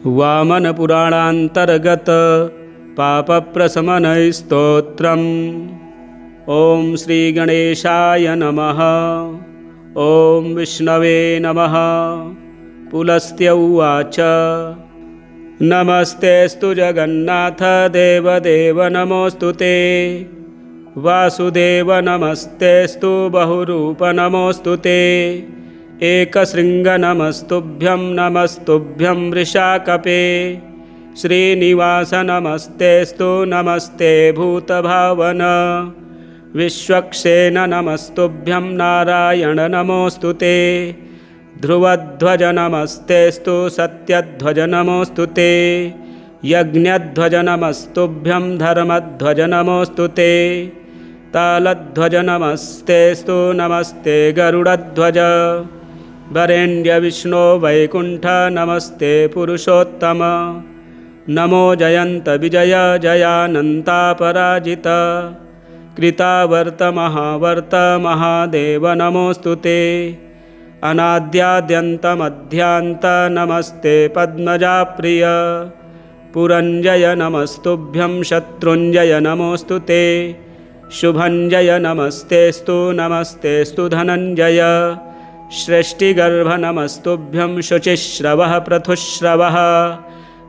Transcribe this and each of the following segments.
वामनपुराणान्तर्गत पापप्रशमनस्तोत्रम्। ॐ श्रीगणेशाय नमः। ॐ विष्णवे नमः। पुलस्त्य उवाच नमस्तेऽस्तु जगन्नाथ देवदेव नमोऽस्तु ते। वासुदेव नमस्तेऽस्तु बहुरूप नमोऽस्तु ते। एकशृङ्ग नमस्तुभ्यं नमस्तुभ्यं वृषाकपे। श्रीनिवास नमस्तेऽस्तु नमस्ते भूतभावन। विश्वक्सेन नमस्तुभ्यं नारायण नमोऽस्तु ते। ध्रुवध्वज नमस्तेऽस्तु सत्यध्वज नमोऽस्तु ते। यज्ञध्वज नमस्तुभ्यं धर्मध्वज नमोऽस्तु ते। तालध्वज नमस्तेऽस्तु नमस्ते गरुडध्वज। वरेण्य विष्णो वैकुण्ठ नमस्ते पुरुषोत्तम। नमो जयन्त विजय जयानन्तापराजित। कृतावर्त महावर्त महादेव नमोऽस्तु ते। अनाद्याद्यन्तमध्यान्त नमस्ते पद्मजाप्रिय। पुरञ्जय नमस्तुभ्यं शत्रुञ्जय नमोऽस्तु ते। शुभञ्जय नमस्तेऽस्तु नमस्तेऽस्तु धनञ्जय। सृष्टिगर्भ नमस्तुभ्यं शुचिश्रवः पृथुश्रवः।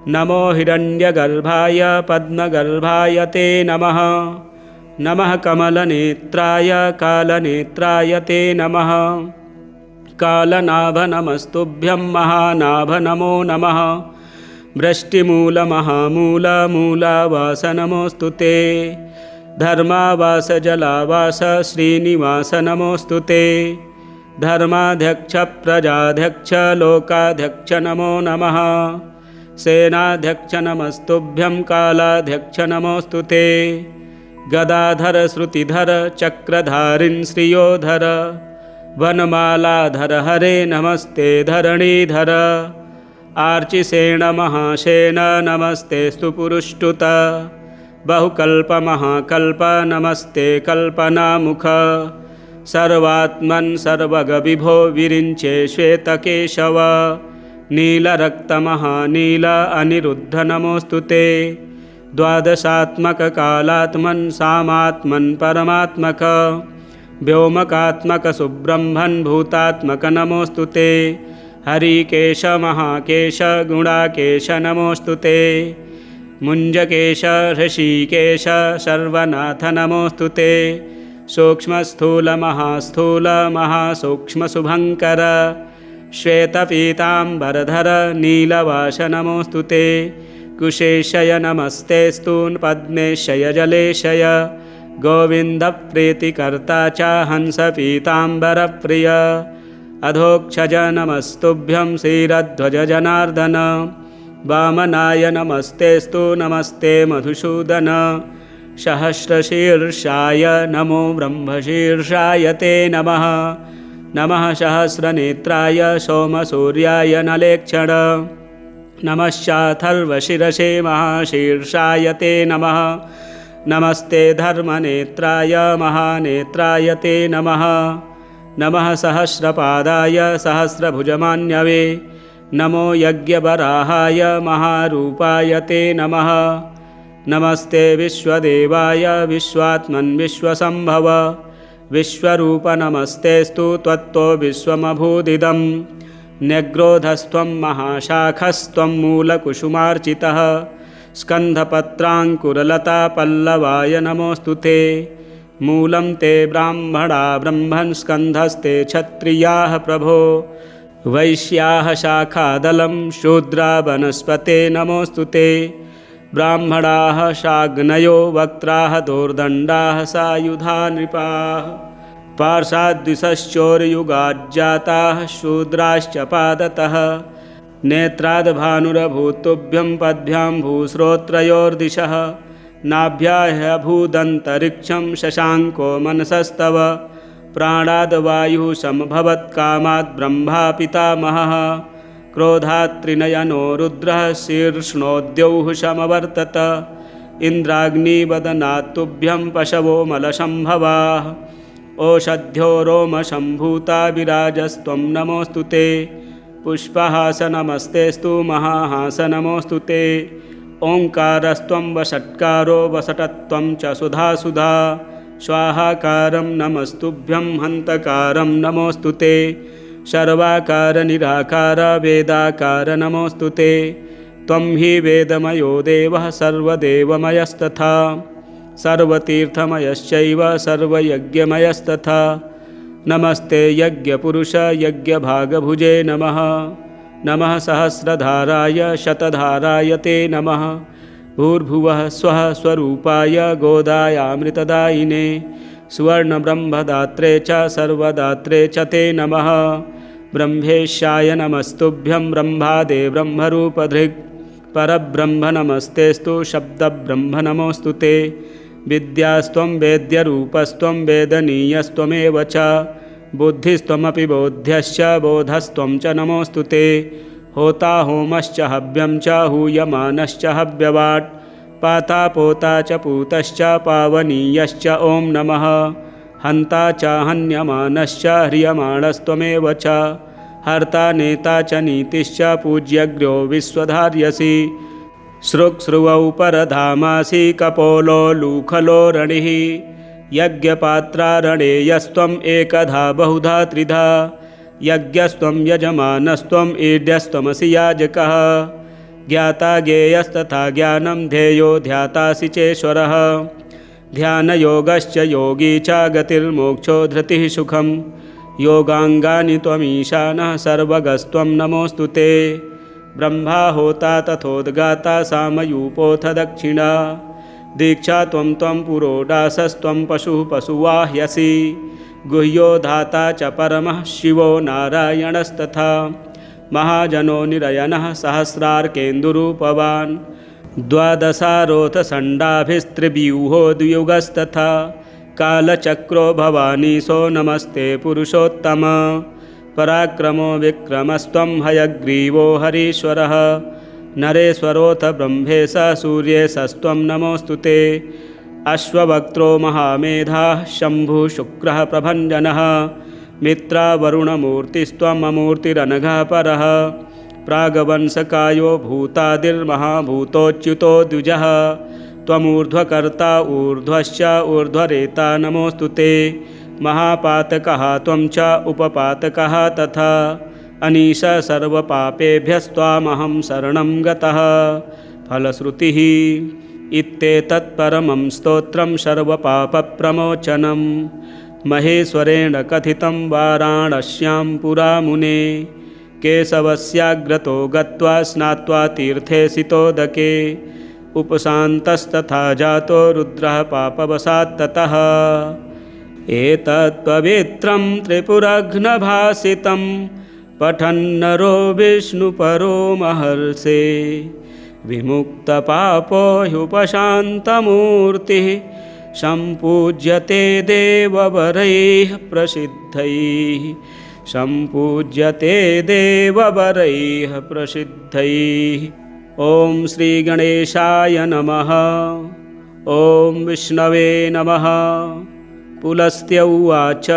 नमो हिरण्यगर्भाय पद्मगर्भाय ते नमः। नमः कमलनेत्राय कालनेत्राय ते नमः। कालनाभ नमस्तुभ्यं महानाभ नमो नमः। वृष्टिमूलमहामूल मूलावास नमोऽस्तु ते। धर्मावास जलावास श्रीनिवास नमोऽस्तु ते। धर्माध्यक्ष प्रजाध्यक्ष लोकाध्यक्ष नमो नमः। सेनाध्यक्ष नमस्तुभ्यं कालाध्यक्ष नमोऽस्तु ते। गदाधर श्रुतिधर चक्रधारिन् श्रियोधर। वनमालाधर हरे नमस्ते धरणीधर। आर्चिसेन महासेन नमस्तेऽस्तु पुरुष्टुत। बहुकल्पमहाकल्प नमस्ते कल्पनामुख। सर्वात्मन् सर्वगविभो विरिञ्चे श्वेतकेशव। नीलरक्तमहानील अनिरुद्ध नमोऽस्तु ते। द्वादशात्मक कालात्मन् सामात्मन् परमात्मक। व्योमकात्मक सुब्रह्मन् भूतात्मक नमोऽस्तु ते। हरिकेश महाकेश गुणाकेश नमोऽस्तु ते। मुञ्जकेश ऋषिकेश सर्वनाथ नमोऽस्तु ते। सूक्ष्मस्थूल महास्थूल महासूक्ष्मशुभङ्कर। श्वेतपीताम्बरधर नीलवास नमोऽस्तु ते। कुशेशय नमस्तेऽस्तु पद्मेशय जलेशय। गोविन्दप्रीतिकर्ता च हंसपीताम्बरप्रिय। अधोक्षज नमस्तुभ्यं श्रीरध्वज जनार्दन। वामनाय नमस्तेऽस्तु नमस्ते मधुसूदन। सहस्रशीर्षाय नमो ब्रह्मशीर्षाय ते नमः। नमः सहस्रनेत्राय सोमसूर्याय नलेक्षण। नमश्चाथर्वशिरसे महाशीर्षाय ते नमः। नमस्ते धर्मनेत्राय महानेत्राय ते नमः। नमः सहस्रपादाय सहस्रभुजमान्यवे। नमो यज्ञवराहाय महारूपाय ते नमः। नमस्ते विश्वदेवाय विश्वात्मन् विश्वसम्भव। विश्वरूप नमस्तेऽस्तु त्वत्तो विश्वमभूदिदं। न्यग्रोधस्त्वं महाशाखस्त्वं मूलकुसुमार्चितः। स्कन्धपत्राङ्कुरलता पल्लवाय नमोऽस्तु ते। मूलं ते ब्राह्मणा ब्रह्मन् स्कन्धस्ते क्षत्रियाः प्रभो। वैश्याः शाखादलं शूद्रा वनस्पते नमोऽस्तु ते। ब्राह्मणाः शाग्नयो वक्त्राः दोर्दण्डाः सायुधा नृपाः। पार्षाद्विषश्चोरयुगाज्जाताः शूद्राश्च पादतः। नेत्राद्भानुरभूतुभ्यं पद्भ्यां भूश्रोत्रयोर्दिशः। नाभ्याह्यभूदन्तरिक्षं शशाङ्को मनसस्तव। प्राणाद्वायुः समभवत्कामात् ब्रह्मा पितामहः। क्रोधात् त्रिनयनो रुद्रः शीर्ष्णोद्यौः समवर्तत। इन्द्राग्निवदनात् तुभ्यं पशवो मलसम्भवाः। ओषध्यो रोमसम्भूता विराजस्त्वं नमोऽस्तु ते। पुष्पहास नमस्तेस्तु महाहास नमोऽस्तु ते ओंकारस्त्वं वषट्कारो वसटत्वं च सुधा स्वाहाकारं नमस्तुभ्यं हन्तकारं नमोऽस्तु ते सर्वाकार निराकार वेदाकार नमोऽस्तु ते त्वं हि वेदमयो देवः सर्वदेवमयस्तथा सर्वतीर्थमयश्चैव सर्वयज्ञमयस्तथा नमस्ते यज्ञपुरुष यज्ञभागभुजे नमः नमः सहस्रधाराय शतधाराय ते नमः भूर्भुवः स्वः स्वरूपाय गोदायामृतदायिने सुवर्णब्रह्मदात्रे च सर्वदात्रे च ते नमः ब्रह्मेशाय नमस्तुभ्यं ब्रह्मादे ब्रह्मरूपधृक् परब्रह्म नमस्तेस्तु शब्दब्रह्म नमोऽस्तु ते विद्यास्त्वं वेद्यरूपस्त्वं वेदनीयस्त्वमेव च बुद्धिस्त्वमपि बोध्यश्च बोधस्त्वं च नमोऽस्तु ते होता होमश्च हव्यं च हूयमानश्च हव्यवाट् पाता पोता च पूतश्च पावनीयश्च ॐ नमः हन्ता च हन्यमानश्च ह्रियमाणस्त्वमेव च हर्ता नेता च नीतिश्च पूज्यग्र्यो विश्वधार्यसि सृक्स्रुवौ परधामासि कपोलो लूखलो रणिः यज्ञपात्रारणेयस्त्वम् एकधा बहुधा त्रिधा यज्ञस्त्वं यजमानस्त्वम् ईड्यस्त्वमसि याजकः ज्ञाता ज्ञेयस्तथा ज्ञानं ध्येयो ध्यातासि चेश्वरः ध्यानयोगश्च योगी च गतिर्मोक्षो धृतिः सुखं योगाङ्गानि त्वमीशानः सर्वगस्त्वं नमोऽस्तु ते ब्रह्मा होता तथोद्गाता सामयूपोऽथ दक्षिणा दीक्षा त्वं पुरोडासस्त्वं पशुः पशुवाह्यसि गुह्यो धाता च परमः शिवो नारायणस्तथा महाजनो निरयनः सहस्रार्केन्दुरूपवान् द्वादशारोथ षण्डाभिस्त्रिव्यूहो द्वियुगस्तथा कालचक्रो भवानीशो नमस्ते पुरुषोत्तम पराक्रमो विक्रमस्त्वं हयग्रीवो हरीश्वरः नरेश्वरोऽथ ब्रह्मेश सूर्येशस्त्वं नमोऽस्तु ते अश्ववक्त्रो महामेधाः शम्भुः शुक्रः प्रभञ्जनः मित्रावरुणमूर्तिस्त्वममूर्तिरनघः परः प्रागवंशकायो भूतादिर्महाभूतोच्युतो द्विजः त्वमूर्ध्वकर्ता ऊर्ध्वश्च ऊर्ध्वरेता नमोऽस्तु ते महापातकः त्वं च उपपातकः तथा अनीश सर्वपापेभ्यस्त्वामहं शरणं गतः फलश्रुतिः इत्येतत्परमं स्तोत्रं सर्वपापप्रमोचनं महेश्वरेण कथितं वाराणस्यां पुरा मुने केशवस्याग्रतो गत्वा स्नात्वा तीर्थे सितोदके उपशान्तस्तथा जातो रुद्रः पापवशात् ततः एतत्पवित्रं त्रिपुरघ्नभासितं पठन्नरो विष्णुपरो महर्षे विमुक्तपापो ह्युपशान्तमूर्तिः सम्पूज्यते देववरैः प्रसिद्धैः सम्पूज्यते देववरैः प्रसिद्धैः ॐ श्रीगणेशाय नमः ॐ विष्णवे नमः पुलस्त्य उवाच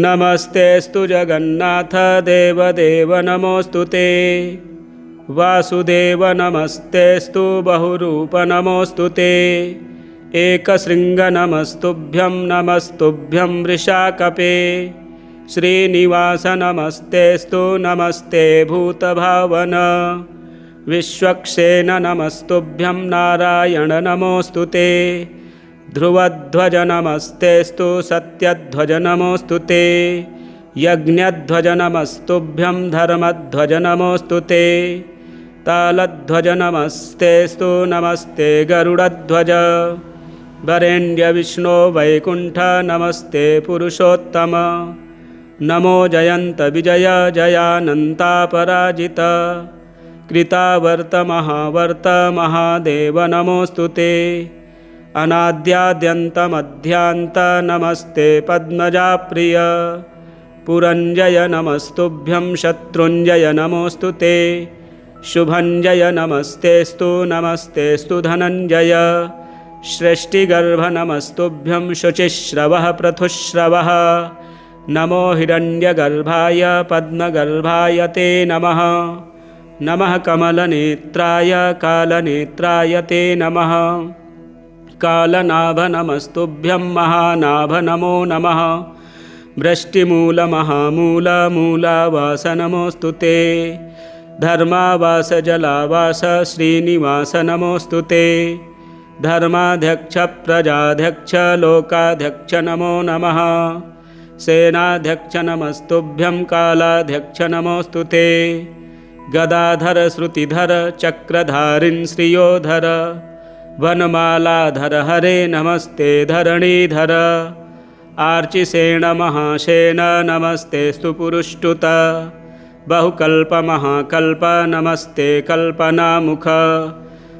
नमस्तेऽस्तु जगन्नाथ देवदेव नमोऽस्तु ते वासुदेव नमस्तेऽस्तु बहुरूप नमोऽस्तु ते एकशृङ्ग नमस्तुभ्यं वृषाकपे श्रीनिवास नमस्तेऽस्तु नमस्ते भूतभावन विश्वक्सेन नमस्तुभ्यं नारायण नमोऽस्तु ते ध्रुवध्वज नमस्तेऽस्तु सत्यध्वज नमोऽस्तु ते यज्ञध्वज नमस्तुभ्यं धर्मध्वज नमोऽस्तु ते तालध्वज नमस्तेऽस्तु नमस्ते गरुडध्वज वरेण्य विष्णो वैकुण्ठ नमस्ते पुरुषोत्तम नमो जयन्त विजय जयानन्तापराजित कृतावर्त महावर्त महादेव नमोऽस्तु ते अनाद्याद्यन्तमध्यान्त नमस्ते पद्मजाप्रिय पुरञ्जय नमस्तुभ्यं शत्रुञ्जय नमोऽस्तु ते शुभञ्जय नमस्तेऽस्तु नमस्तेऽस्तु धनञ्जय सृष्टिगर्भ नमस्तुभ्यं शुचिश्रवः पृथुश्रवः नमो हिरण्यगर्भाय पद्मगर्भाय ते नमः। नमः कमलनेत्राय कालनेत्राय ते नमः। कालनाभ नमस्तुभ्यं महानाभ नमो नमः। वृष्टिमूलमहामूलमूलावास नमोऽस्तु ते। धर्मावास जलावास श्रीनिवास नमोऽस्तु ते। धर्माध्यक्ष प्रजाध्यक्ष लोकाध्यक्ष नमो नमः। सेनाध्यक्ष नमस्तुभ्यं कालाध्यक्ष नमोऽस्तु ते। गदाधर श्रुतिधर चक्रधारिन् श्रियोधर वनमालाधर हरे नमस्ते धरणीधर। आर्चिसेन महासेन नमस्तेस्तु पुरुष्टुत। बहुकल्पमहाकल्प नमस्ते कल्पनामुख।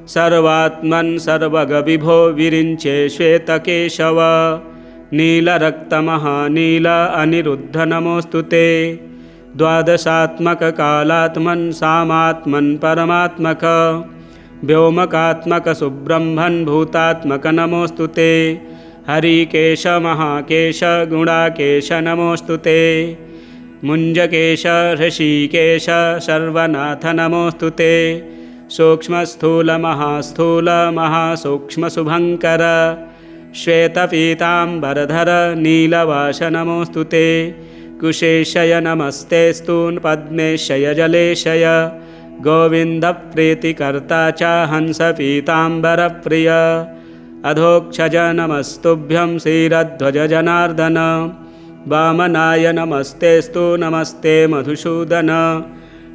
सर्वात्मन् सर्वगविभो विरिञ्चे श्वेतकेशव। नीलरक्तमहानील अनिरुद्ध नमोऽस्तु ते। द्वादशात्मक कालात्मन् सामात्मन् परमात्मक। व्योमकात्मक सुब्रह्मन् भूतात्मक नमोऽस्तु ते। हरिकेश महाकेश गुणाकेश नमोऽस्तु ते। मुञ्जकेश ऋषिकेश सर्वनाथ नमोऽस्तु ते। सूक्ष्मस्थूल महास्थूल महासूक्ष्मशुभङ्कर श्वेतपीताम्बरधर नीलवास नमोऽस्तु ते। कुशेशय नमस्तेस्तु पद्मेशय जलेशय। गोविन्दप्रीतिकर्ता च हंसपीताम्बरप्रिय। अधोक्षज नमस्तुभ्यं श्रीरध्वज जनार्दन। वामनाय नमस्तेस्तु नमस्ते मधुसूदन।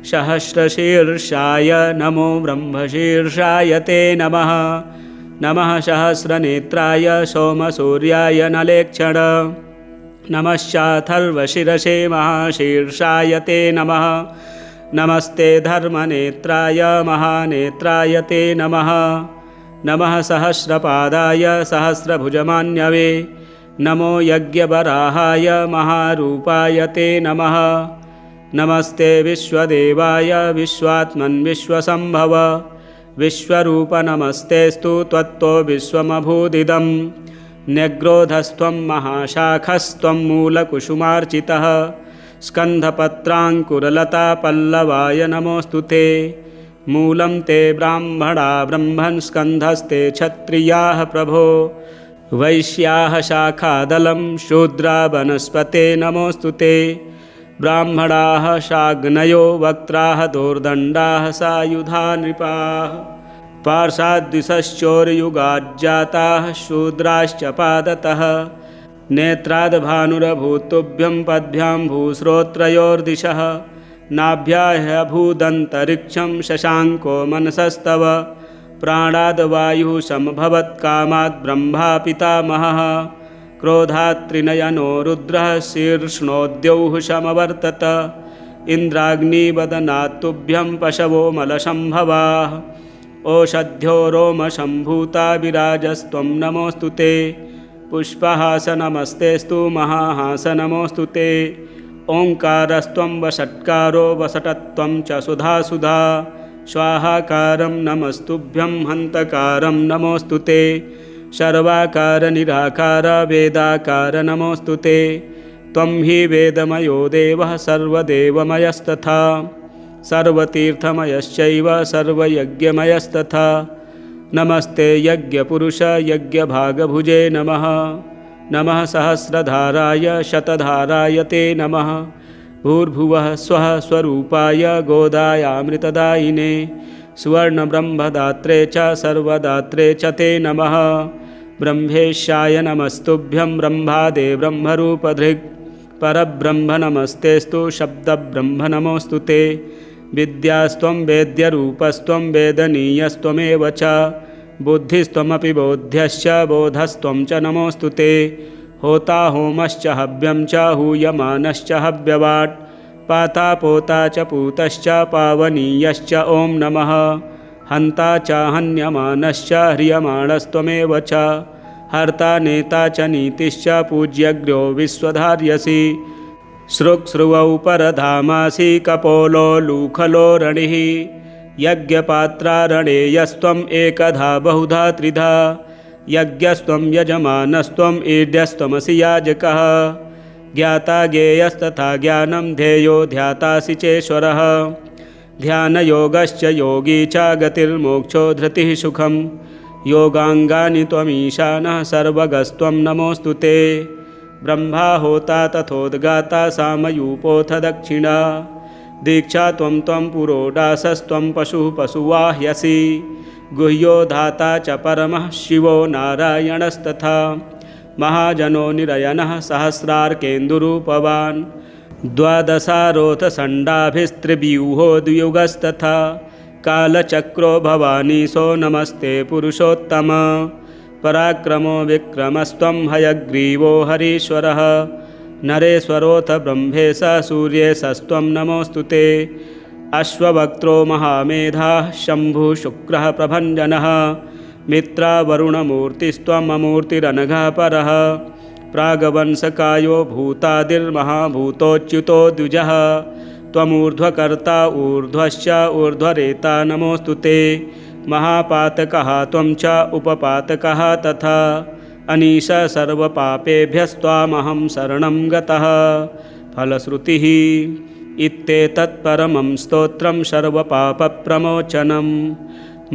सहस्रशीर्षाय नमो ब्रह्मशीर्षाय ते नमः। नमः सहस्रनेत्राय सोमसूर्याय नलेक्षण। नमश्चाथर्वशिरसे महाशीर्षाय ते नमः। नमस्ते धर्मनेत्राय महानेत्राय ते नमः। नमः सहस्रपादाय सहस्रभुजमान्यवे। नमो यज्ञवराहाय महारूपाय ते नमः। नमस्ते विश्वदेवाय विश्वात्मन् विश्वसम्भव। विश्वरूप नमस्तेस्तु त्वत्तो विश्वमभूदिदं। न्यग्रोधस्त्वं महाशाखस्त्वं मूलकुसुमार्चितः। स्कन्धपत्राङ्कुरलता पल्लवाय नमोऽस्तु ते। मूलं ते ब्राह्मणा ब्रह्मन् स्कन्धस्ते क्षत्रियाः प्रभो। वैश्याः शाखादलं शूद्रा वनस्पते नमोऽस्तु ते। ब्राह्मणाः शाग्नयो वक्त्राः दोर्दण्डाः सायुधा नृपाः। पार्षाद्विषश्चोरयुगाज्जाताः शूद्राश्च पादतः। नेत्राद्भानुरभूतुभ्यं पद्भ्यां भूश्रोत्रयोर्दिशः। नाभ्याह्यभूदन्तरिक्षं शशाङ्को मनसस्तव। प्राणाद्वायुः समभवत्कामात् ब्रह्मा पितामहः। क्रोधात् त्रिनयनो रुद्रः शीर्ष्णोद्यौः समवर्तत। इन्द्राग्निवदनात् तुभ्यं पशवो मलसम्भवाः। ओषध्यो रोमसम्भूता विराजस्त्वं नमोऽस्तु ते। पुष्पहास नमस्तेस्तु महाहास नमोऽस्तु ते। ओङ्कारस्त्वं वषट्कारो वसटत्वं च सुधासुधा। स्वाहाकारं नमस्तुभ्यं हन्तकारं नमोऽस्तु ते। सर्वाकार निराकार वेदाकार नमोऽस्तु ते। त्वं हि वेदमयो देवः सर्वदेवमयस्तथा। सर्वतीर्थमयश्चैव सर्वयज्ञमयस्तथा। नमस्ते यज्ञपुरुष यज्ञभागभुजे नमः। नमः सहस्रधाराय शतधाराय ते नमः। भूर्भुवः स्वः स्वरूपाय गोदायामृतदायिने। सुवर्णब्रह्मदात्रे च सर्वदात्रे च ते नमः। ब्रह्मेशाय नमस्तुभ्यं ब्रह्मादे ब्रह्मरूपधृक्। परब्रह्म नमस्तेस्तु शब्दब्रह्म नमोऽस्तु ते। विद्यास्त्वं वेद्यरूपस्त्वं वेदनीयस्त्वमेव च। बुद्धिस्त्वमपि बोध्यश्च बोधस्त्वं च नमोऽस्तु ते। होता होमश्च हव्यं च हूयमानश्च हव्यवाट्। पाता पोता च पूतश्च पावनीयश्च ॐ नमः। हन्ता च हन्यमानश्च ह्रियमाणस्त्वमेव च। हर्ता नेता च नीतिश्च पूज्यग्र्यो विश्वधार्यसि। सृक्स्रुवौ परधामासि कपोलो लूखलो रणिः। यज्ञपात्रारणेयस्त्वम् एकधा बहुधा त्रिधा। यज्ञस्त्वं यजमानस्त्वम् ईड्यस्त्वमसि याजकः। ज्ञाता ज्ञेयस्तथा ज्ञानं ध्येयो ध्यातासि चेश्वरः ध्यानयोगश्च योगी च गतिर्मोक्षो धृतिः सुखं योगाङ्गानि त्वमीशानः सर्वगस्त्वं नमोऽस्तु ते ब्रह्मा होता तथोद्गाता सामयूपोऽथ दक्षिणा दीक्षा त्वं पुरोडासस्त्वं पशुः पशुवाह्यसि गुह्यो धाता च परमः शिवो नारायणस्तथा महाजनो निरयनः सहस्रार्केन्दुरूपवान् द्वादशारोथ षण्डाभिस्त्रिव्यूहो द्वियुगस्तथा कालचक्रो भवानीशो नमस्ते पुरुषोत्तम पराक्रमो विक्रमस्त्वं हयग्रीवो हरीश्वरः नरेश्वरोऽथ ब्रह्मेश सूर्येशस्त्वं नमोऽस्तु ते अश्ववक्त्रो महामेधाः शम्भुः शुक्रः प्रभञ्जनः मित्रावरुणमूर्तिस्त्वम् अमूर्तिरनघः परः प्रागवंशकायो भूतादिर्महाभूतोच्युतो द्विजः त्वमूर्ध्वकर्ता ऊर्ध्वश्च ऊर्ध्वरेता नमोऽस्तु ते महापातकः त्वं च उपपातकः तथा अनीश सर्वपापेभ्यस्त्वामहं शरणं गतः फलश्रुतिः इत्येतत्परमं स्तोत्रं सर्वपापप्रमोचनं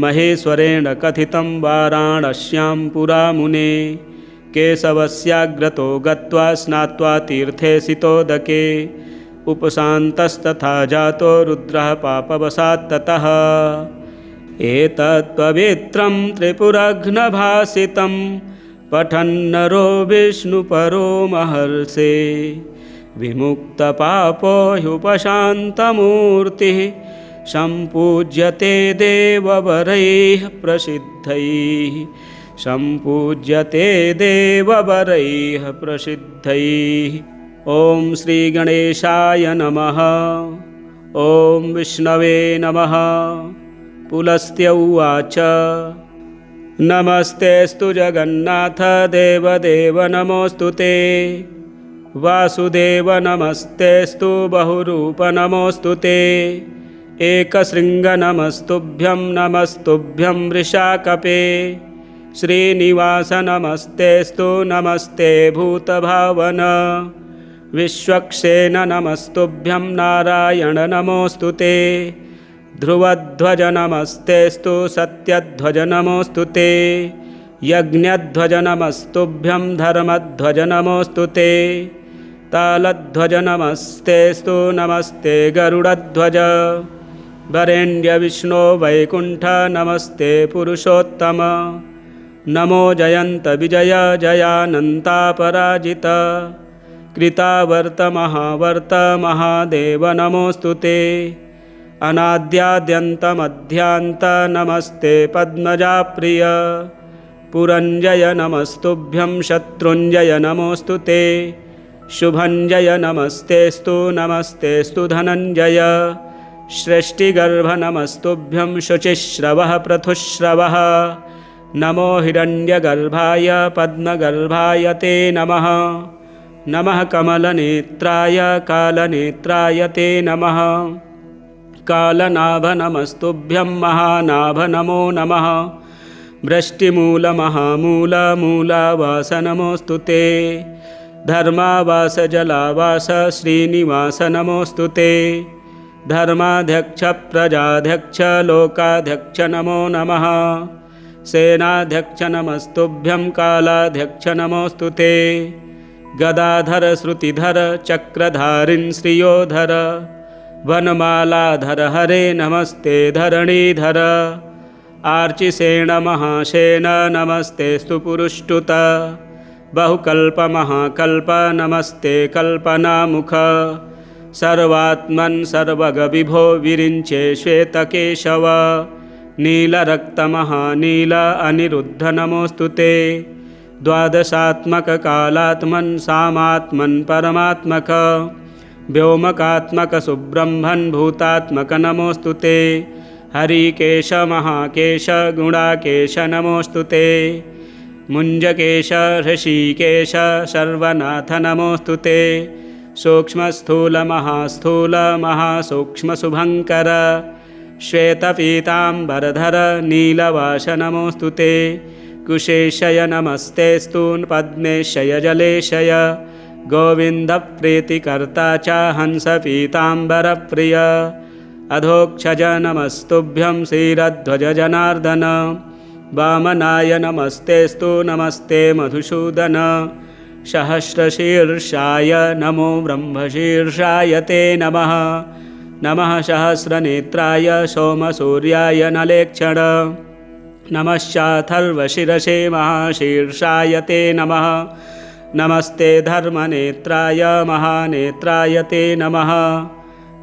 महेश्वरेण कथितं वाराणस्यां पुरा मुने केशवस्याग्रतो गत्वा स्नात्वा तीर्थे सितोदके उपशान्तस्तथा जातो रुद्रः पापवशात् ततः एतत्पवित्रं त्रिपुरघ्नभासितं पठन्नरो विष्णुपरो महर्षे विमुक्तपापो ह्युपशान्तमूर्तिः सम्पूज्यते देववरैः प्रसिद्धैः सम्पूज्यते देववरैः प्रसिद्धैः। ॐ श्रीगणेशाय नमः। ॐ विष्णवे नमः। पुलस्त्य उवाच नमस्तेऽस्तु जगन्नाथ देवदेव नमोऽस्तु ते वासुदेव नमस्तेऽस्तु बहुरूप नमोऽस्तु ते एकशृङ्ग नमस्तुभ्यं नमस्तुभ्यं वृषाकपे श्रीनिवास नमस्तेऽस्तु नमस्ते भूतभावन विश्वक्सेन नमस्तुभ्यं नारायण नमोऽस्तु ते ध्रुवध्वज नमस्तेऽस्तु सत्यध्वज नमोऽस्तु ते यज्ञध्वज नमस्तुभ्यं धर्मध्वज नमोऽस्तु ते तालध्वज नमस्तेऽस्तु नमस्ते गरुडध्वज वरेण्यविष्णो वैकुण्ठ नमस्ते पुरुषोत्तम नमो जयन्त विजय जयानन्तापराजित कृतावर्त महावर्त महादेव नमोऽस्तु ते अनाद्याद्यन्तमध्यान्त नमस्ते पद्मजाप्रिय पुरञ्जय नमस्तुभ्यं शत्रुञ्जय नमोऽस्तु ते शुभञ्जय नमस्तेऽस्तु नमस्तेऽस्तु धनञ्जय सृष्टिगर्भ नमस्तुभ्यं शुचिश्रवः पृथुश्रवः नमो हिरण्यगर्भाय पद्मगर्भाय ते नमः नमः कमलनेत्राय कालनेत्राय ते नमः कालनाभ नमस्तुभ्यं महानाभ नमो नमः वृष्टिमूलमहामूल मूलावास नमोऽस्तु ते धर्मावास जलावास श्रीनिवास नमोऽस्तु ते धर्माध्यक्ष प्रजाध्यक्ष लोकाध्यक्ष नमो नमः सेनाध्यक्ष नमस्तुभ्यं कालाध्यक्ष नमोऽस्तु ते गदाधर श्रुतिधर चक्रधारिन् श्रियोधर वनमालाधर हरे नमस्ते धरणीधर आर्चिसेन महासेन नमस्तेऽस्तु पुरुष्टुत बहुकल्पमहाकल्प नमस्ते कल्पनामुख सर्वात्मन् सर्वगविभो विरिञ्चे श्वेतकेशव नीलरक्तमहानील अनिरुद्ध नमोऽस्तु ते द्वादशात्मक कालात्मन् सामात्मन् परमात्मक व्योमकात्मक सुब्रह्मन् भूतात्मक नमोऽस्तु ते हरिकेश महाकेश गुणाकेश नमोऽस्तु ते मुञ्जकेश ऋषिकेश सर्वनाथ नमोऽस्तु ते सूक्ष्मस्थूल महास्थूल महासूक्ष्मशुभङ्कर श्वेतपीताम्बरधर नीलवास नमोऽस्तु ते कुशेशय नमस्तेऽस्तु पद्मेशय जलेशय गोविन्दप्रीतिकर्ता च हंसपीताम्बरप्रिय अधोक्षज नमस्तुभ्यं श्रीरध्वजजनार्दन वामनाय नमस्तेस्तु नमस्ते मधुसूदन सहस्रशीर्षाय नमो ब्रह्मशीर्षाय ते नमः नमः सहस्रनेत्राय सोमसूर्याय नलेक्षण नमश्चाथर्वशिरसे महाशीर्षाय ते नमः नमस्ते धर्मनेत्राय महानेत्राय ते नमः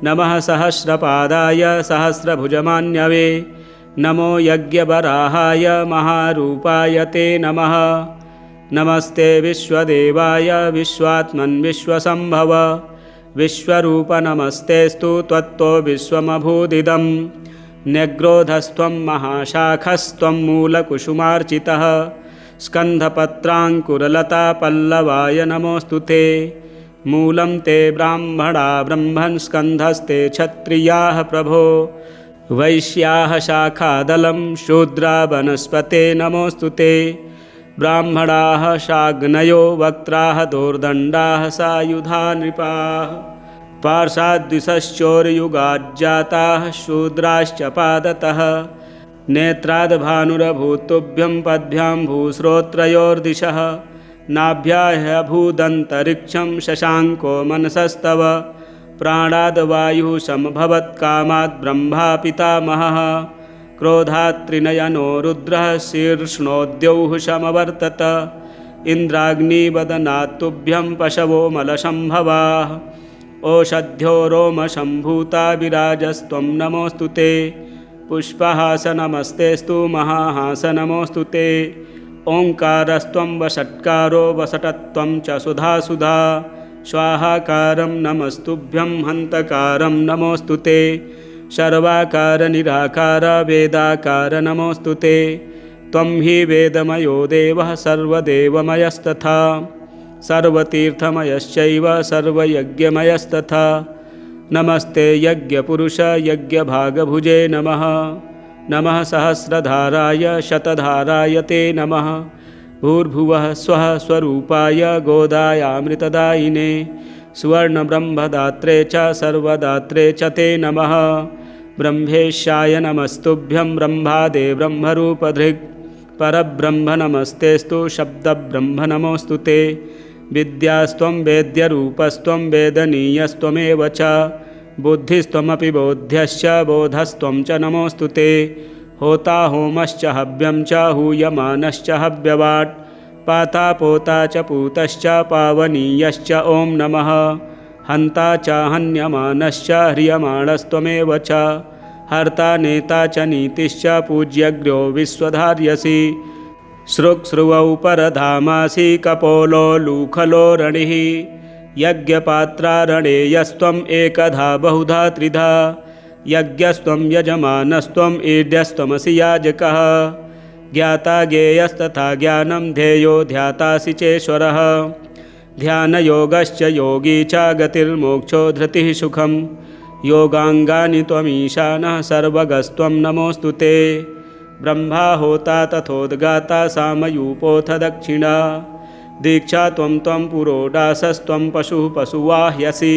नमः सहस्रपादाय सहस्रभुजमान्यवे नमो यज्ञवराहाय महारूपाय ते नमः नमस्ते विश्वदेवाय विश्वात्मन् विश्वसम्भव विश्वरूप नमस्तेस्तु त्वत्तो विश्वमभूदिदं न्यग्रोधस्त्वं महाशाखस्त्वं मूलकुसुमार्चितः स्कन्धपत्राङ्कुरलतापल्लवाय नमोऽस्तु ते मूलं ते ब्राह्मणा ब्रह्मन् स्कन्धस्ते क्षत्रियाः प्रभो वैश्याः शाखादलं शूद्रा वनस्पते नमोऽस्तु ते ब्राह्मणाः शाग्नयो वक्त्राः दोर्दण्डाः सायुधा नृपाः पार्षाद्विषश्चोरयुगाज्जाताः शूद्राश्च पादतः नेत्राद्भानुरभूतुभ्यं पद्भ्यां भूश्रोत्रयोर्दिशः नाभ्याह्यभूदन्तरिक्षं शशाङ्को मनसस्तव प्राणाद्वायुः समभवत्कामात् ब्रह्मा पितामहः क्रोधात् त्रिनयनो रुद्रः शीर्ष्णोद्यौः समवर्तत इन्द्राग्निवदनात् तुभ्यं पशवो मलसम्भवाः ओषध्यो रोमसम्भूता विराजस्त्वं नमोऽस्तु ते पुष्पहासनमस्तेस्तु महाहासनमोऽस्तु ते ओङ्कारस्त्वं वषट्कारो वसटत्वं च सुधा स्वाहाकारं नमस्तुभ्यं हन्तकारं नमोऽस्तु ते सर्वाकार निराकार वेदाकार नमोऽस्तु ते त्वं हि वेदमयो देवः सर्वदेवमयस्तथा सर्वतीर्थमयश्चैव सर्वयज्ञमयस्तथा नमस्ते यज्ञपुरुष यज्ञभागभुजे नमः नमः सहस्रधाराय शतधाराय ते नमः भूर्भुवः स्वः स्वरूपाय गोदायामृतदायिने सुवर्णब्रह्मदात्रे च सर्वदात्रे च ते नमः ब्रह्मेशाय नमस्तुभ्यं ब्रह्मादे ब्रह्मरूपधृक् परब्रह्म नमस्तेस्तु शब्दब्रह्म नमोऽस्तु ते विद्यास्त्वं वेद्यरूपस्त्वं वेदनीयस्त्वमेव च बुद्धिस्त्वमपि बोध्यश्च बोधस्त्वं च नमोऽस्तु ते होता होमश्च हव्यं च हूयमानश्च हव्यवाट् पाता पोता च पूतश्च पावनीयश्च ॐ नमः हन्ता च हन्यमानश्च ह्रियमाणस्त्वमेव च हर्ता नेता च नीतिश्च पूज्यग्र्यो विश्वधार्यसि सृक्स्रुवौ परधामासि कपोलो लूखलो रणिः यज्ञपात्रारणेयस्त्वम् एकधा बहुधा त्रिधा यज्ञस्त्वं यजमानस्त्वम् ईड्यस्त्वमसि याजकः ज्ञाता ज्ञेयस्तथा ज्ञानं ध्येयो ध्यातासि चेश्वरः ध्यानयोगश्च योगी च गतिर्मोक्षो धृतिः सुखं योगाङ्गानि त्वमीशानः सर्वगस्त्वं नमोऽस्तु ते ब्रह्मा होता तथोद्गाता सामयूपोऽथ दक्षिणा दीक्षा त्वं पुरोडासस्त्वं पशुः पशुवाह्यसि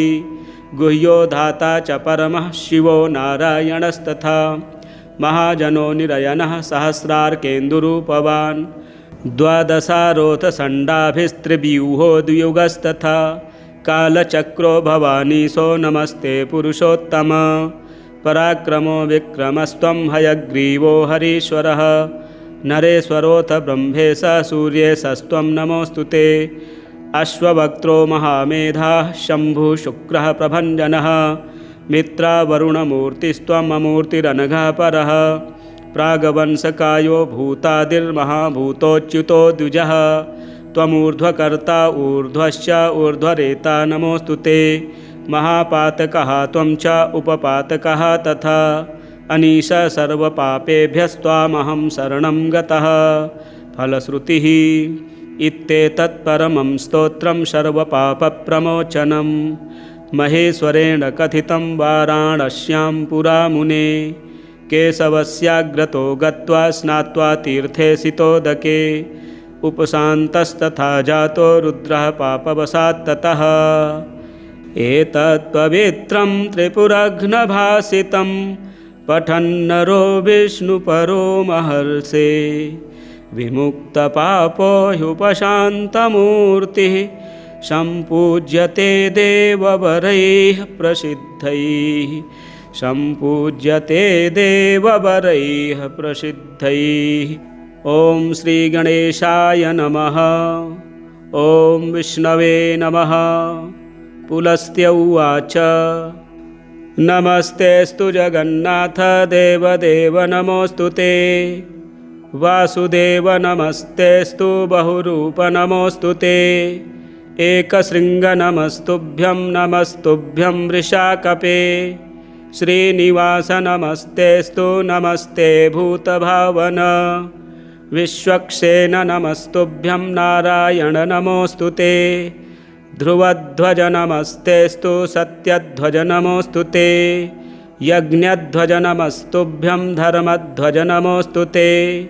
गुह्यो धाता च परमः शिवो नारायणस्तथा महाजनो निरयनः सहस्रार्केन्दुरूपवान् द्वादशारोथ षण्डाभिस्त्रिव्यूहो द्वियुगस्तथा कालचक्रो भवानीशो नमस्ते पुरुषोत्तम पराक्रमो विक्रमस्त्वं हयग्रीवो हरीश्वरः नरेश्वरोऽथ ब्रह्मेश सूर्येशस्त्वं नमोऽस्तु ते अश्ववक्त्रो महामेधाः शम्भुः शुक्रः प्रभञ्जनः मित्रावरुणमूर्तिस्त्वममूर्तिरनघः परः प्रागवंशकायो भूतादिर्महाभूतोच्युतो द्विजः त्वमूर्ध्वकर्ता ऊर्ध्वश्च ऊर्ध्वरेता नमोऽस्तु ते महापातकः त्वं च उपपातकः तथा अनीश सर्वपापेभ्यस्त्वामहं शरणं गतः फलश्रुतिः इत्येतत्परमं स्तोत्रं सर्वपापप्रमोचनं महेश्वरेण कथितं वाराणस्यां पुरा मुने केशवस्याग्रतो गत्वा स्नात्वा तीर्थे सितोदके उपशान्तस्तथा जातो रुद्रः पापवशात् ततः। एतत् पवित्रं त्रिपुरघ्नभासितं पठन्नरो विष्णुपरो महर्षे। विमुक्तपापो ह्युपशान्तमूर्तिः सम्पूज्यते देववरैः प्रसिद्धैः। सम्पूज्यते देववरैः प्रसिद्धैः। ॐ श्रीगणेशाय नमः। ॐ विष्णवे नमः। पुलस्त्य उवाच नमस्तेऽस्तु जगन्नाथ देवदेव नमोऽस्तु ते। वासुदेव नमस्तेऽस्तु बहुरूप नमोऽस्तु ते। एकशृङ्ग नमस्तुभ्यं नमस्तुभ्यं वृषाकपे। श्रीनिवास नमस्तेऽस्तु नमस्ते भूतभावन। विश्वक्सेन नमस्तुभ्यं नारायण नमोऽस्तु ते। ध्रुवध्वज नमस्तेऽस्तु सत्यध्वज नमोऽस्तु ते। यज्ञध्वज नमस्तुभ्यं धर्मध्वज नमोऽस्तु ते।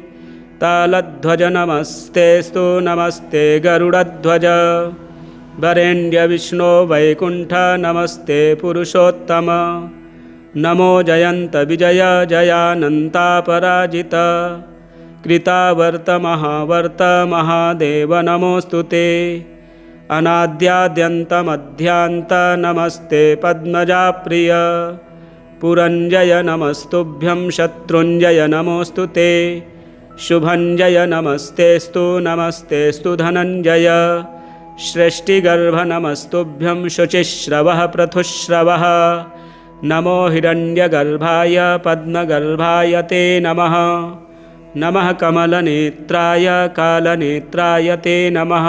तालध्वज नमस्तेऽस्तु नमस्ते गरुडध्वज। वरेण्यविष्णो वैकुण्ठ नमस्ते पुरुषोत्तम। नमो जयन्त विजय जयानन्तापराजित। कृतावर्त महावर्त महादेव नमोऽस्तु ते। अनाद्याद्यन्तमध्यान्त नमस्ते पद्मजाप्रिय। पुरञ्जय नमस्तुभ्यं शत्रुञ्जय नमोऽस्तु ते। शुभञ्जय नमस्तेऽस्तु नमस्तेऽस्तु धनञ्जय। सृष्टिगर्भ नमस्तुभ्यं शुचिश्रवः पृथुश्रवः। नमो हिरण्यगर्भाय पद्मगर्भाय ते नमः। नमः कमलनेत्राय कालनेत्राय ते नमः।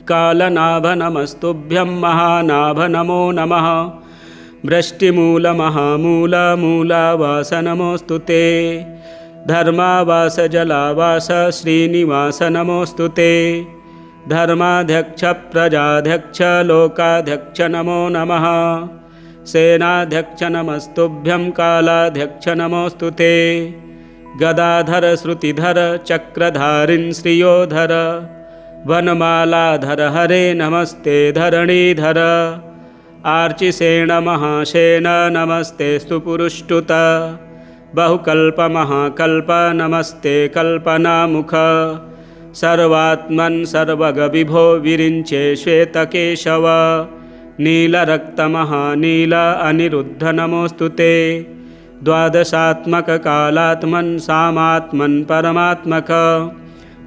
कालनाभ नमस्तुभ्यं महानाभ नमो नमः। वृष्टिमूलमहामूल मूलावास नमोऽस्तु ते। धर्मावास जलावास श्रीनिवास नमोऽस्तु ते। धर्माध्यक्ष प्रजाध्यक्ष लोकाध्यक्ष नमो नमः। सेनाध्यक्ष नमस्तुभ्यं कालाध्यक्ष नमोऽस्तु ते। गदाधर श्रुतिधर चक्रधारिन् श्रियोधर। वनमालाधर हरे नमस्ते धरणीधर। आर्चिसेन महासेन नमस्तेऽस्तु पुरुष्टुत। बहुकल्पमहाकल्प नमस्ते कल्पनामुख। सर्वात्मन् सर्वगविभो विरिञ्चे श्वेतकेशव। नीलरक्तमहानील अनिरुद्ध नमोऽस्तु ते। द्वादशात्मक कालात्मन् सामात्मन् परमात्मक।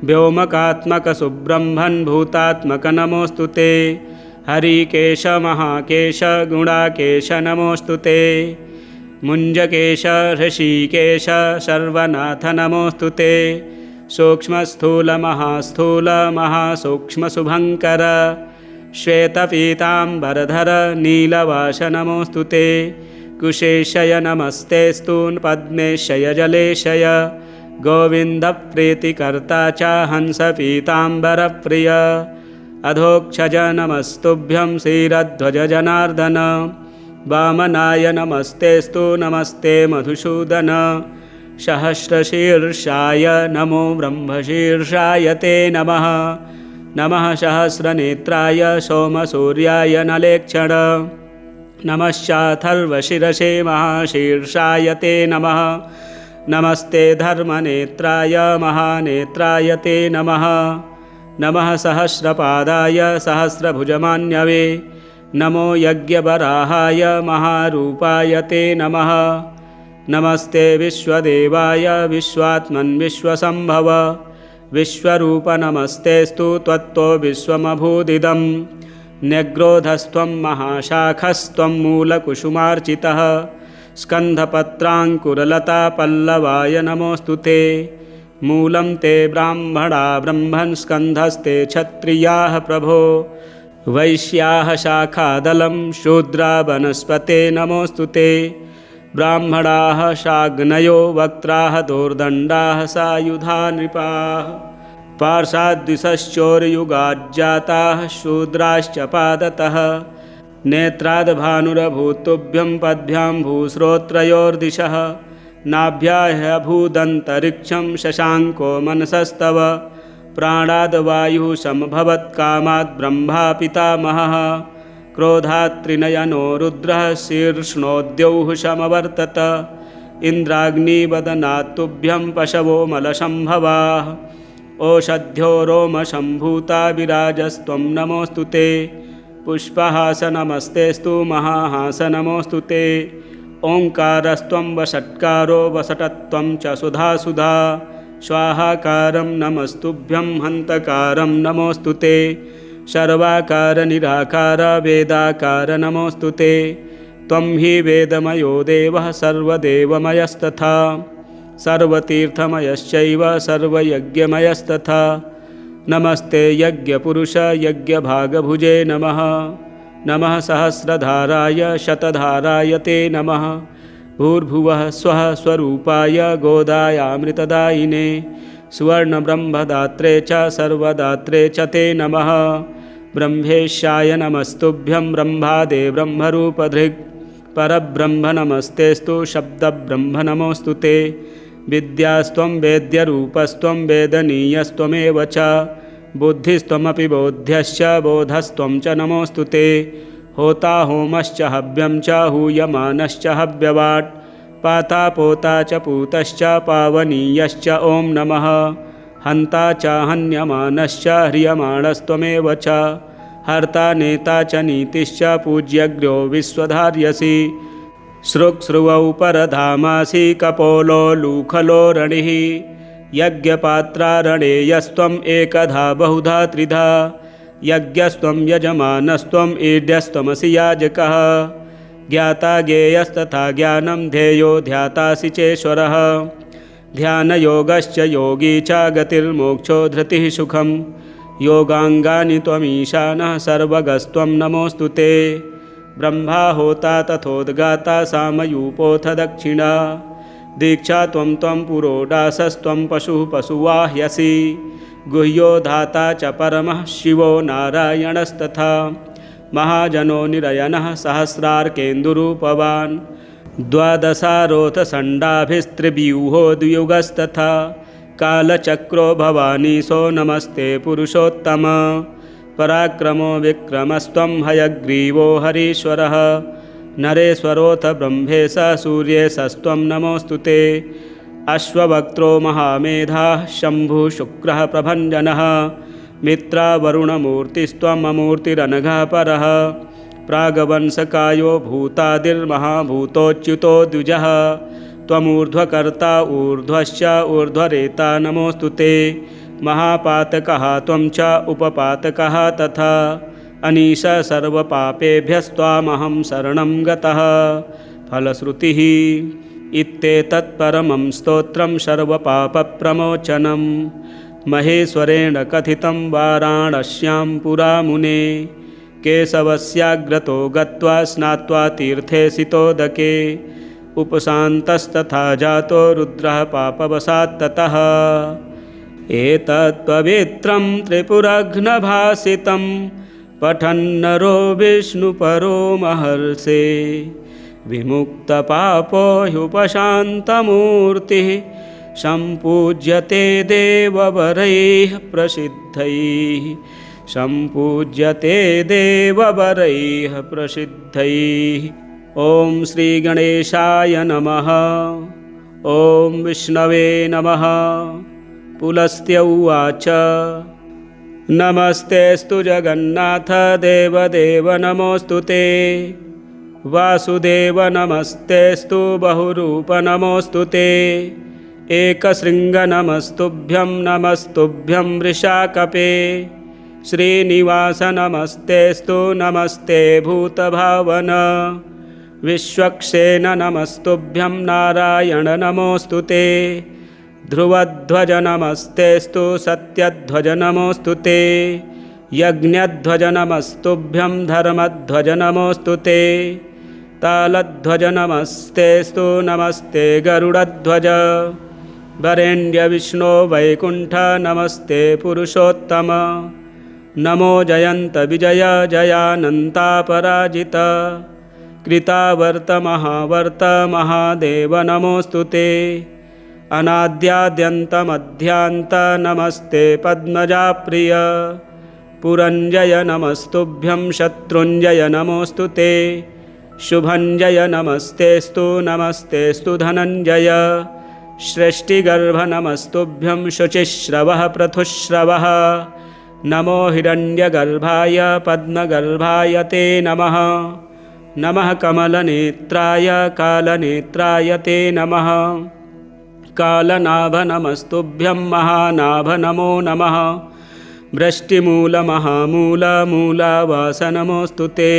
व्योमकात्मक सुब्रह्मन् भूतात्मक नमोऽस्तु ते। हरिकेश महाकेश गुणाकेश नमोऽस्तु ते। मुञ्जकेश ऋषिकेश सर्वनाथ नमोऽस्तु ते। सूक्ष्मस्थूल महास्थूल महासूक्ष्मशुभङ्कर। श्वेतपीताम्बरधर नीलवास नमोऽस्तु ते। कुशेशय नमस्तेऽस्तु पद्मेशय जलेशय। गोविन्दप्रीतिकर्ता च हंसपीताम्बरप्रिय। अधोक्षज नमस्तुभ्यं श्रीरध्वज जनार्दन। वामनाय नमस्तेऽस्तु नमस्ते मधुसूदन। सहस्रशीर्षाय नमो ब्रह्मशीर्षाय ते नमः। नमः सहस्रनेत्राय सोमसूर्याय नलेक्षण। नमश्चाथर्वशिरसे महाशीर्षाय ते नमः। नमस्ते धर्मनेत्राय महानेत्राय ते नमः। नमः सहस्रपादाय सहस्रभुजमान्यवे। नमो यज्ञवराहाय महारूपाय ते नमः। नमस्ते विश्वदेवाय विश्वात्मन् विश्वसम्भव। विश्वरूप नमस्तेऽस्तु त्वत्तो विश्वमभूदिदं। न्यग्रोधस्त्वं महाशाखस्त्वं मूलकुसुमार्चितः। स्कन्धपत्राङ्कुरलता पल्लवाय नमोऽस्तु ते। मूलं ते ब्राह्मणा ब्रह्मन् स्कन्धस्ते क्षत्रियाः प्रभो। वैश्याः शाखादलं शूद्रा वनस्पते नमोऽस्तु ते। ब्राह्मणाः शाग्नयो वक्त्राः दोर्दण्डाः सायुधा नृपाः। पार्षाद्विषश्चोरयुगाज्जाताः शूद्राश्च पादतः। नेत्राद्भानुरभूतुभ्यं पद्भ्यां भूश्रोत्रयोर्दिशः। नाभ्याह्यभूदन्तरिक्षं शशाङ्को मनसस्तव। प्राणाद्वायुः समभवत्कामात् ब्रह्मा पितामहः क्रोधात् त्रिनयनो रुद्रः शीर्ष्णोद्यौः समवर्तत इन्द्राग्निवदनात् तुभ्यं पशवो मलसम्भवाः ओषध्यो रोमसम्भूता विराजस्त्वं नमोऽस्तु ते पुष्पहासनमस्तेस्तु महाहासनमोऽस्तु ते ओङ्कारस्त्वं वषट्कारो वसटत्वं च सुधा स्वाहाकारं नमस्तुभ्यं हन्तकारं नमोऽस्तु ते सर्वाकारनिराकार वेदाकार नमोऽस्तु ते त्वं हि वेदमयो देवः सर्वदेवमयस्तथा सर्वतीर्थमयश्चैव सर्वयज्ञमयस्तथा नमस्ते यज्ञपुरुष यज्ञभागभुजे नमः नमः सहस्रधाराय शतधाराय ते नमः भूर्भुवः स्वः स्वरूपाय गोदायामृतदायिने सुवर्णब्रह्मदात्रे च सर्वदात्रे च ते नमः ब्रह्मेशाय नमस्तुभ्यं ब्रह्मादे ब्रह्मरूपधृक् परब्रह्म नमस्तेस्तु शब्दब्रह्म नमोऽस्तु ते विद्यास्त्वं वेद्यरूपस्त्वं वेदनीयस्त्वमेव च बुद्धिस्त्वमपि बोध्यश्च बोधस्त्वं च नमोऽस्तु ते होता होमश्च हव्यं च हूयमानश्च हव्यवाट् पाता पोता च पूतश्च पावनीयश्च ॐ नमः हन्ता च हन्यमानश्च ह्रियमाणस्त्वमेव च हर्ता नेता च नीतिश्च पूज्यग्र्यो विश्वधार्यसि सृक्स्रुवौ परधामासि कपोलो लूखलो रणिः यज्ञपात्रारणेयस्त्वम् एकधा बहुधा त्रिधा यज्ञस्त्वं यजमानस्त्वम् ईड्यस्त्वमसि याजकः ज्ञाता ज्ञेयस्तथा ज्ञानं ध्येयो ध्यातासि चेश्वरः ध्यानयोगश्च योगी च गतिर्मोक्षो धृतिः सुखं योगाङ्गानि त्वमीशानः सर्वगस्त्वं नमोऽस्तु ते ब्रह्मा होता तथोद्गाता सामयूपोऽथ दक्षिणा दीक्षा त्वं पुरोडासस्त्वं पशुः पशुवाह्यसि गुह्यो धाता च परमः शिवो नारायणस्तथा महाजनो निरयनः सहस्रार्केन्दुरूपवान् द्वादशारोथ षण्डाभिस्त्रिव्यूहो द्वियुगस्तथा कालचक्रो भवानीशो नमस्ते पुरुषोत्तम पराक्रमो विक्रमस्त्वं हयग्रीवो हरीश्वरः नरेश्वरोऽथ ब्रह्मेश सूर्येशस्त्वं नमोऽस्तु ते अश्ववक्त्रो महामेधाः शम्भुः शुक्रः प्रभञ्जनः मित्रावरुणमूर्तिस्त्वम् अमूर्तिरनघः परः प्रागवंशकायो भूतादिर्महाभूतोच्युतो द्विजः त्वमूर्ध्वकर्ता ऊर्ध्वश्च ऊर्ध्वरेता नमोऽस्तु ते महापातकः त्वं च उपपातकः तथा अनीश सर्वपापेभ्यस्त्वामहं शरणं गतः फलश्रुतिः इत्येतत्परमं स्तोत्रं सर्वपापप्रमोचनं महेश्वरेण कथितं वाराणस्यां पुरा मुने केशवस्याग्रतो गत्वा स्नात्वा तीर्थे सितोदके उपशान्तस्तथा जातो रुद्रः पापवशात् ततः एतत् पवित्रं त्रिपुरघ्नभासितं पठन्नरो विष्णुपरो महर्षे विमुक्तपापो ह्युपशान्तमूर्तिः सम्पूज्यते देववरैः प्रसिद्धैः सम्पूज्यते देववरैः प्रसिद्धैः ॐ श्रीगणेशाय नमः ॐ विष्णवे नमः पुलस्त्य उवाच नमस्तेऽस्तु जगन्नाथ देवदेव नमोऽस्तु ते वासुदेव नमस्तेऽस्तु बहुरूप नमोऽस्तु ते एकशृङ्ग नमस्तुभ्यं वृषाकपे श्रीनिवास नमस्तेऽस्तु नमस्ते भूतभावन विश्वक्सेन नमस्तुभ्यं नारायण नमोऽस्तु ते ध्रुवध्वज नमस्तेऽस्तु सत्यध्वज नमोऽस्तु ते यज्ञध्वज नमस्तुभ्यं धर्मध्वज नमोऽस्तु ते तालध्वज नमस्तेऽस्तु नमस्ते गरुडध्वज वरेण्य विष्णो वैकुण्ठ नमस्ते पुरुषोत्तम नमो जयन्त विजय जयानन्तापराजित कृतावर्त महावर्त महादेव नमोऽस्तु ते अनाद्याद्यन्तमध्यान्त नमस्ते पद्मजाप्रिय पुरञ्जय नमस्तुभ्यं शत्रुञ्जय नमोऽस्तु ते शुभञ्जय नमस्तेस्तु नमस्तेस्तु धनञ्जय सृष्टिगर्भ नमस्तुभ्यं शुचिश्रवः पृथुश्रवः नमो हिरण्यगर्भाय पद्मगर्भाय ते नमः नमः कमलनेत्राय कालनेत्राय ते नमः कालनाभ नमस्तुभ्यं महानाभ नमो नमः वृष्टिमूलमहामूलमूलावास नमोऽस्तु ते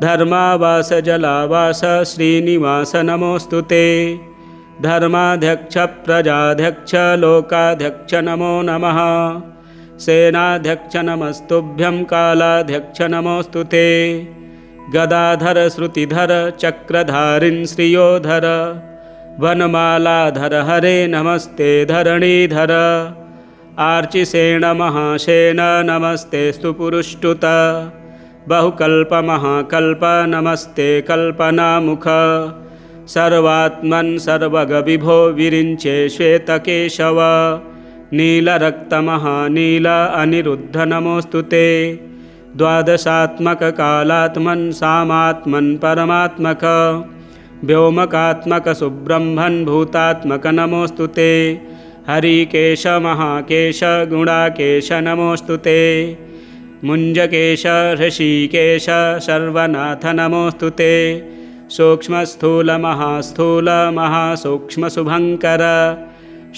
धर्मावास जलावास श्रीनिवास नमोऽस्तु ते धर्माध्यक्ष प्रजाध्यक्ष लोकाध्यक्ष नमो नमः सेनाध्यक्ष नमस्तुभ्यं कालाध्यक्ष नमोऽस्तु ते गदाधर श्रुतिधर चक्रधारिन् श्रियोधर वनमालाधर हरे नमस्ते धरणीधर आर्चिसेन महासेन नमस्तेस्तु पुरुष्टुत बहुकल्पमहाकल्प नमस्ते कल्पनामुख सर्वात्मन् सर्वगविभो विरिञ्चे श्वेतकेशव नीलरक्तमहानील अनिरुद्ध नमोऽस्तु ते द्वादशात्मककालात्मन् सामात्मन् परमात्मक व्योमकात्मक सुब्रह्मन् भूतात्मक नमोऽस्तु ते हरिकेश महाकेश गुणाकेश नमोऽस्तु ते मुञ्जकेश ऋषिकेश सर्वनाथ नमोऽस्तु ते सूक्ष्मस्थूल महास्थूल महासूक्ष्मशुभङ्कर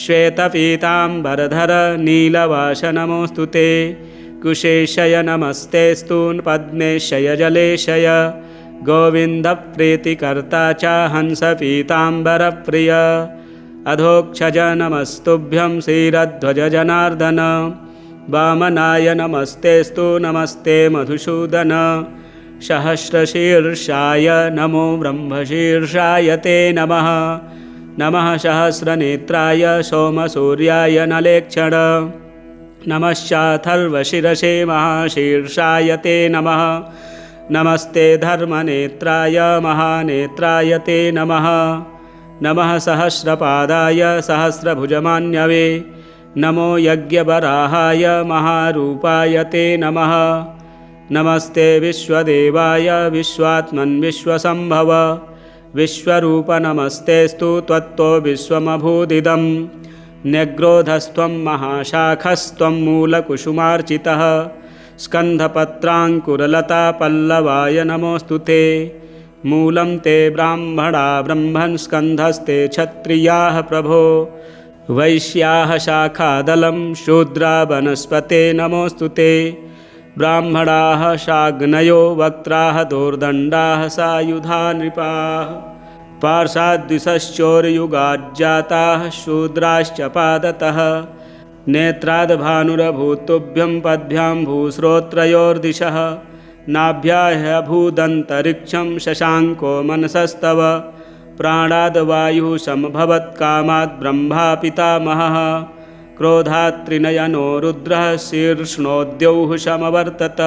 श्वेतपीताम्बरधर नीलवास नमोऽस्तु ते कुशेशय नमस्तेस्तु पद्मेशय जलेशय गोविन्दप्रीतिकर्ता च हंसपीताम्बरप्रिय अधोक्षज नमस्तुभ्यं श्रीरध्वज जनार्दन वामनाय नमस्तेस्तु नमस्ते मधुसूदन सहस्रशीर्षाय नमो ब्रह्मशीर्षाय ते नमः नमः सहस्रनेत्राय सोमसूर्याय नलेक्षण नमश्चाथर्वशिरसे महाशीर्षाय ते नमः नमस्ते धर्मनेत्राय महानेत्राय ते नमः नमः सहस्रपादाय सहस्रभुजमान्यवे नमो यज्ञवराहाय महारूपाय ते नमः नमस्ते विश्वदेवाय विश्वात्मन् विश्वसम्भव विश्वरूप नमस्तेस्तु त्वत्तो विश्वमभूदिदं न्यग्रोधस्त्वं महाशाखस्त्वं मूलकुसुमार्चितः स्कन्धपत्राङ्कुरलता पल्लवाय नमोऽस्तु ते मूलं ते ब्राह्मणा ब्रह्मन् स्कन्धस्ते क्षत्रियाः प्रभो वैश्याः शाखादलं शूद्रा वनस्पते नमोऽस्तु ते ब्राह्मणाः शाग्नयो वक्त्राः दोर्दण्डाः सायुधा नृपाः पार्षाद्विषश्चोरयुगाज्जाताः शूद्राश्च पादतः नेत्राद्भानुरभूतुभ्यं पद्भ्यां भूश्रोत्रयोर्दिशः नाभ्याह्यभूदन्तरिक्षं शशाङ्को मनसस्तव प्राणाद्वायुः समभवत्कामात् ब्रह्मा पितामहः क्रोधात् त्रिनयनो रुद्रः शीर्ष्णोद्यौः समवर्तत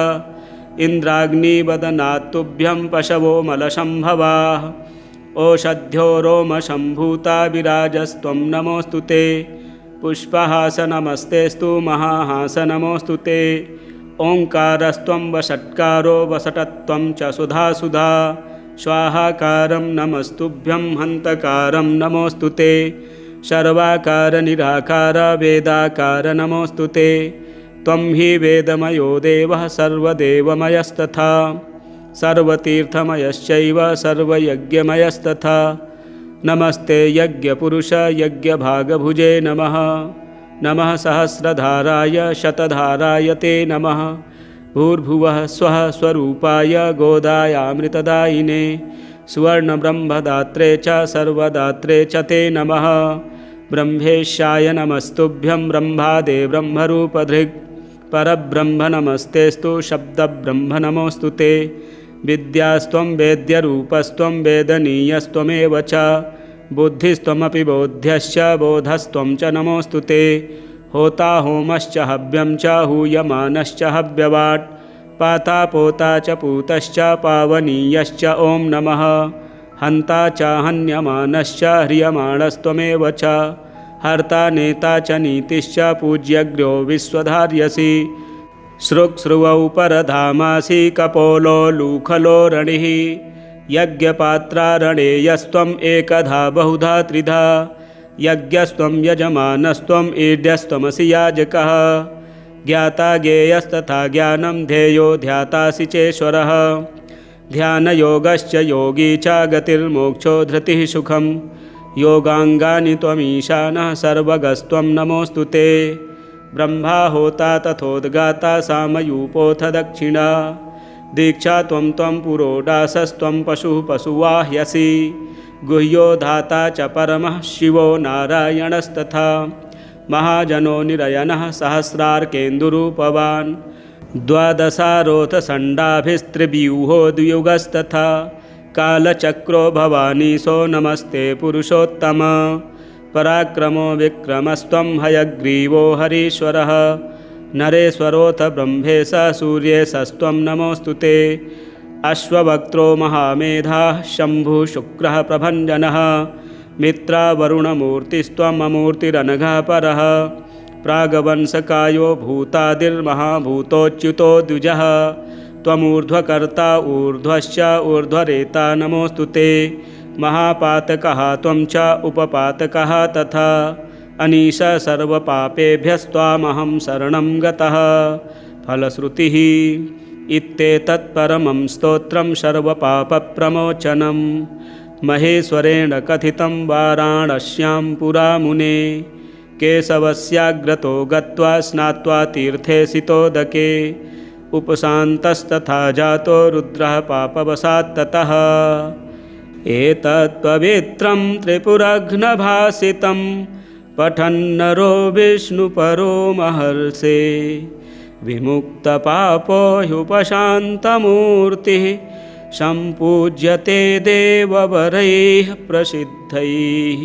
इन्द्राग्निवदनात् तुभ्यं पशवो मलसम्भवाः ओषध्यो रोमसम्भूता विराजस्त्वं नमोऽस्तु ते पुष्पहास नमस्तेस्तु महाहास नमोऽस्तु ते ओङ्कारस्त्वं वषट्कारो वसटत्वं च सुधा स्वाहाकारं नमस्तुभ्यं हन्तकारं नमोऽस्तु ते सर्वाकार निराकार वेदाकार नमोऽस्तु ते त्वं हि वेदमयो देवः सर्वदेवमयस्तथा सर्वतीर्थमयश्चैव सर्वयज्ञमयस्तथा नमस्ते यज्ञपुरुष यज्ञभागभुजे नमः नमः सहस्रधाराय शतधाराय ते नमः भूर्भुवः स्वः स्वरूपाय गोदायामृतदायिने सुवर्णब्रह्मदात्रे च सर्वदात्रे च ते नमः ब्रह्मेशाय नमस्तुभ्यं ब्रह्मादे ब्रह्मरूपधृक् परब्रह्म नमस्तेस्तु शब्दब्रह्म नमोऽस्तु ते विद्यास्त्वं वेद्यरूपस्त्वं वेदनीयस्त्वमेव च बुद्धिस्त्वमपि बोध्यश्च बोधस्त्वं च नमोऽस्तु ते होता होमश्च हव्यं च हूयमानश्च हव्यवाट् पाता पोता च पूतश्च पावनीयश्च ॐ नमः हन्ता च हन्यमानश्च ह्रियमाणस्त्वमेव च हर्ता नेता च नीतिश्च पूज्यग्र्यो विश्वधार्यसि सृक्स्रुवौ परधामासि कपोलो लूखलो रणिः यज्ञपात्रारणेयस्त्वम् एकधा बहुधा त्रिधा यज्ञस्त्वं यजमानस्त्वम् ईड्यस्त्वमसि याजकः ज्ञाता ज्ञेयस्तथा ज्ञानं ध्येयो ध्यातासि चेश्वरः ध्यानयोगश्च योगी च गतिर्मोक्षो धृतिः सुखं योगाङ्गानि त्वमीशानः सर्वगस्त्वं नमोऽस्तु ते ब्रह्मा होता तथोद्गाता सामयूपोऽथ दक्षिणा दीक्षा त्वं पुरोडासस्त्वं पशुः पशुवाह्यसि गुह्यो धाता च परमः शिवो नारायणस्तथा महाजनो निरयनः सहस्रार्केन्दुरूपवान् द्वादशारोथ षण्डाभिस्त्रिव्यूहो द्वियुगस्तथा कालचक्रो भवानीशो नमस्ते पुरुषोत्तम पराक्रमो विक्रमस्त्वं हयग्रीवो हरीश्वरः नरेश्वरोऽथ ब्रह्मेश सूर्येशस्त्वं नमोऽस्तु ते अश्ववक्त्रो महामेधाः शम्भुः शुक्रः प्रभञ्जनः मित्रावरुणमूर्तिस्त्वम् अमूर्तिरनघः परः प्रागवंशकायो भूतादिर्महाभूतोच्युतो द्विजः त्वमूर्ध्वकर्ता ऊर्ध्वश्च ऊर्ध्वरेता नमोऽस्तु ते महापातकः त्वं च उपपातकः तथा अनीश सर्वपापेभ्यस्त्वामहं शरणं गतः फलश्रुतिः इत्येतत्परमं स्तोत्रं सर्वपापप्रमोचनं महेश्वरेण कथितं वाराणस्यां पुरा मुने केशवस्याग्रतो गत्वा स्नात्वा तीर्थे सितोदके उपशान्तस्तथा जातो रुद्रः पापवशात् ततः एतत्पवित्रं त्रिपुरघ्नभासितं पठन्नरो विष्णुपरो महर्षे विमुक्तपापो ह्युपशान्तमूर्तिः सम्पूज्यते देववरैः प्रसिद्धैः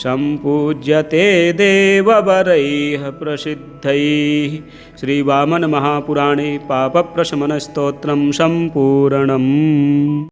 सम्पूज्यते देववरैः प्रसिद्धैः। श्रीवामन महापुराणे पापप्रशमनस्तोत्रं सम्पूर्णम्।